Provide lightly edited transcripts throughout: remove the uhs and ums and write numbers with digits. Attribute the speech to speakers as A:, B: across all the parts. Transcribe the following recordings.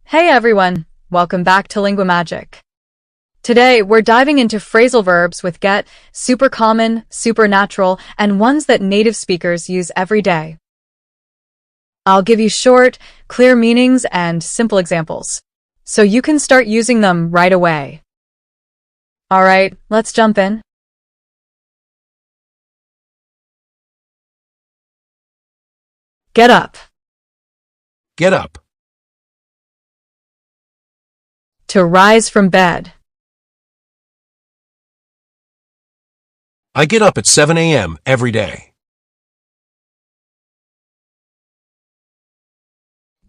A: Hey everyone, welcome back to linguamagic. Today, we're diving into phrasal verbs with get, super common, supernatural, and ones that native speakers use every day. I'll give you short, clear meanings and simple examples, so you can start using them right away. Alright, let's jump in. Get up.
B: Get up.
A: To rise from bed.
B: I get up at 7 a.m. every day.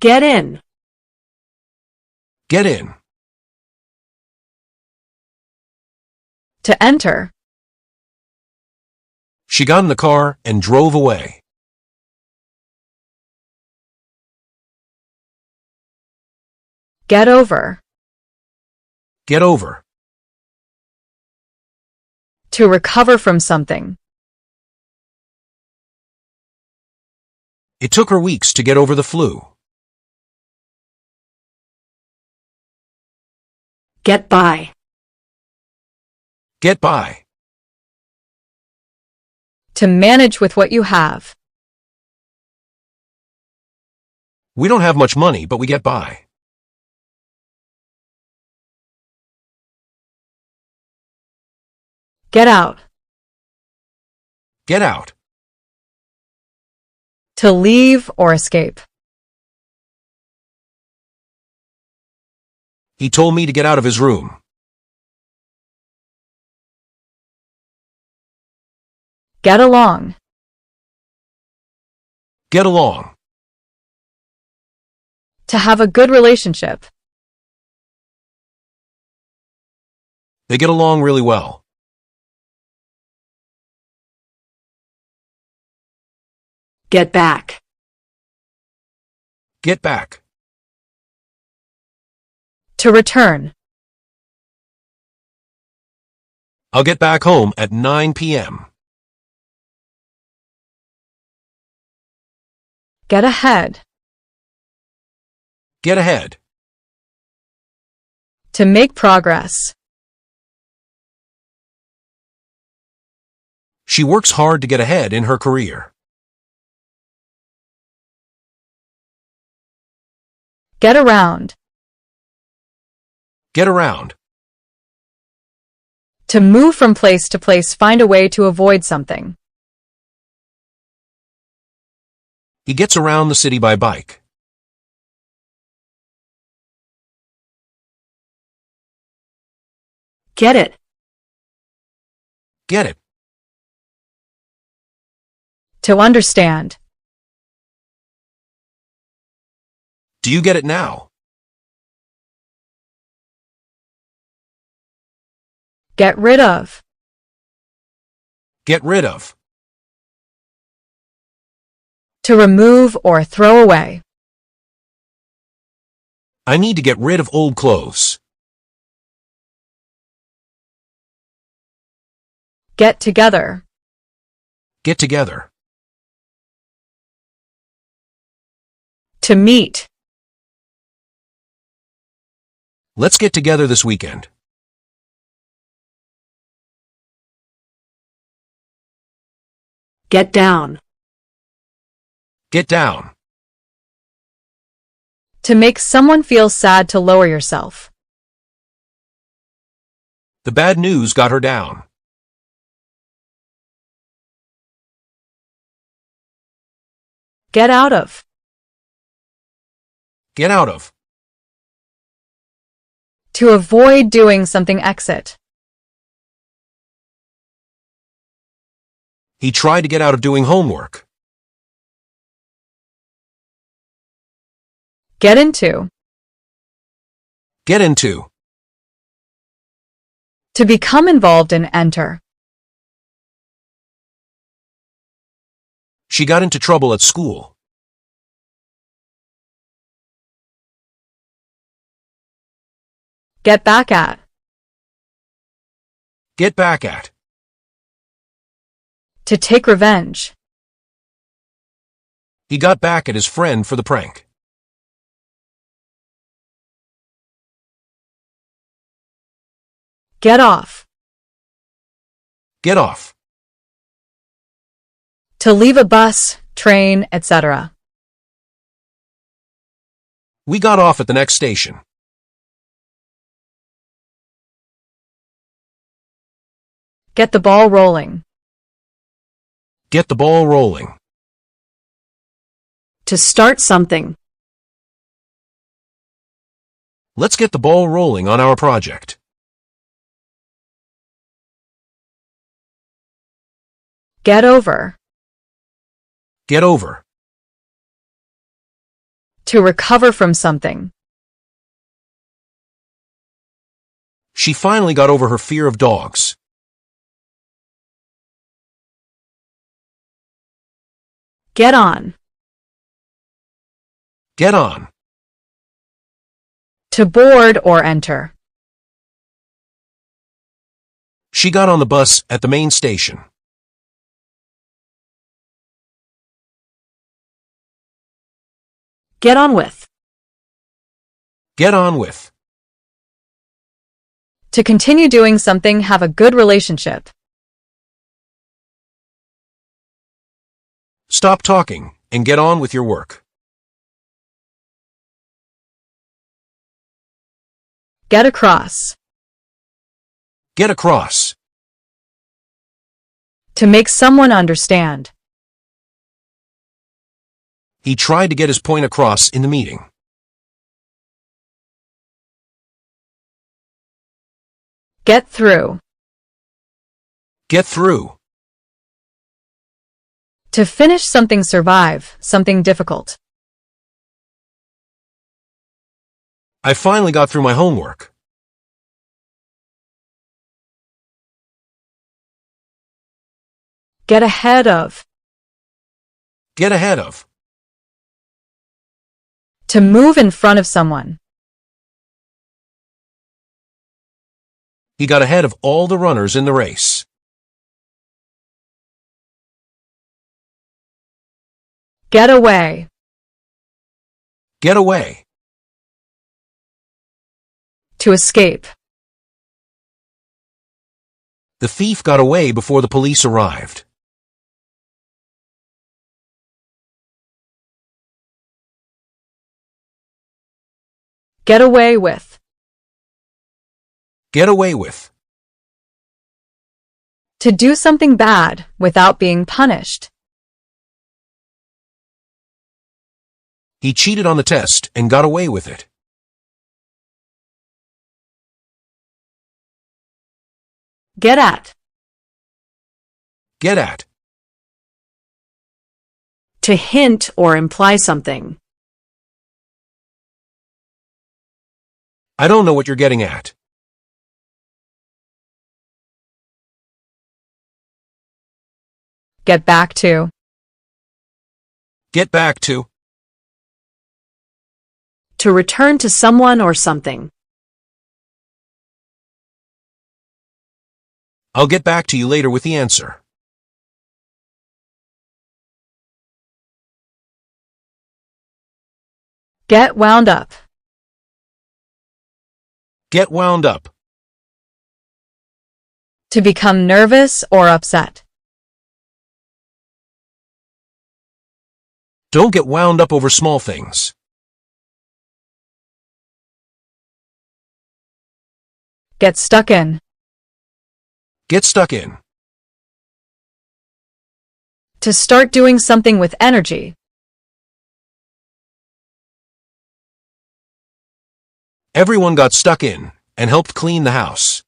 C: Get in.
B: Get in.
A: To enter.
B: She got in the car and drove away.
A: Get over.
B: Get over.
A: To recover from something.
B: It took her weeks to get over the flu.
C: Get by.
B: Get by.
A: To manage with what you have.
B: We don't have much money, but we get by.
A: Get out.
B: Get out.
A: To leave or escape.
B: He told me to get out of his room.
A: Get along.
B: Get along.
A: To have a good relationship.
B: They get along really well.
C: Get back.
B: Get back.
A: To return.
B: I'll get back home at 9 p.m.
A: Get ahead.
B: Get ahead.
A: To make progress.
B: She works hard to get ahead in her career.
A: Get around.
B: Get around.
A: To move from place to place, find a way to avoid something.
B: He gets around the city by bike.
C: Get it.
B: Get it.
A: To understand.
B: Do you get it now?
A: Get rid of.
B: Get rid of.
A: To remove or throw away.
B: I need to get rid of old clothes.
A: Get together.
B: Get together.
A: To meet.
B: Let's get together this weekend.
C: Get down.
B: Get down.
A: To make someone feel sad, to lower yourself.
B: The bad news got her down.
A: Get out of.
B: Get out of.
A: To avoid doing something, exit.
B: He tried to get out of doing homework.
A: Get into.
B: Get into.
A: To become involved in, enter.
B: She got into trouble at school.
A: Get back at.
B: Get back at.
A: To take revenge.
B: He got back at his friend for the prank.
A: Get off.
B: Get off.
A: To leave a bus, train, etc.
B: We got off at the next station.
A: Get the ball rolling.
B: Get the ball rolling.
C: To start something.
B: Let's get the ball rolling on our project.
A: Get over.
B: Get over.
A: To recover from something.
B: She finally got over her fear of dogs.
C: Get on.
B: Get on.
A: To board or enter.
B: She got on the bus at the main station.
C: Get on with.
B: Get on with.
A: To continue doing something, have a good relationship.
B: Stop talking and get on with your work.
A: Get across.
B: Get across.
A: To make someone understand.
B: He tried to get his point across in the meeting.
A: Get through.
B: Get through.
A: To finish something, survive something difficult.
B: I finally got through my homework.
A: Get ahead of.
B: Get ahead of.
A: To move in front of someone.
B: He got ahead of all the runners in the race.
A: Get away.
B: Get away.
A: To escape.
B: The thief got away before the police arrived.
A: Get away with.
B: Get away with.
A: To do something bad without being punished.
B: He cheated on the test and got away with it.
C: Get at.
B: Get at.
C: To hint or imply something.
B: I don't know what you're getting at.
A: Get back to.
B: Get back to.
C: To return to someone or something.
B: I'll get back to you later with the answer.
A: Get wound up.
B: Get wound up.
A: To become nervous or upset.
B: Don't get wound up over small things.
A: Get stuck in.
B: Get stuck in.
A: To start doing something with energy.
B: Everyone got stuck in and helped clean the house.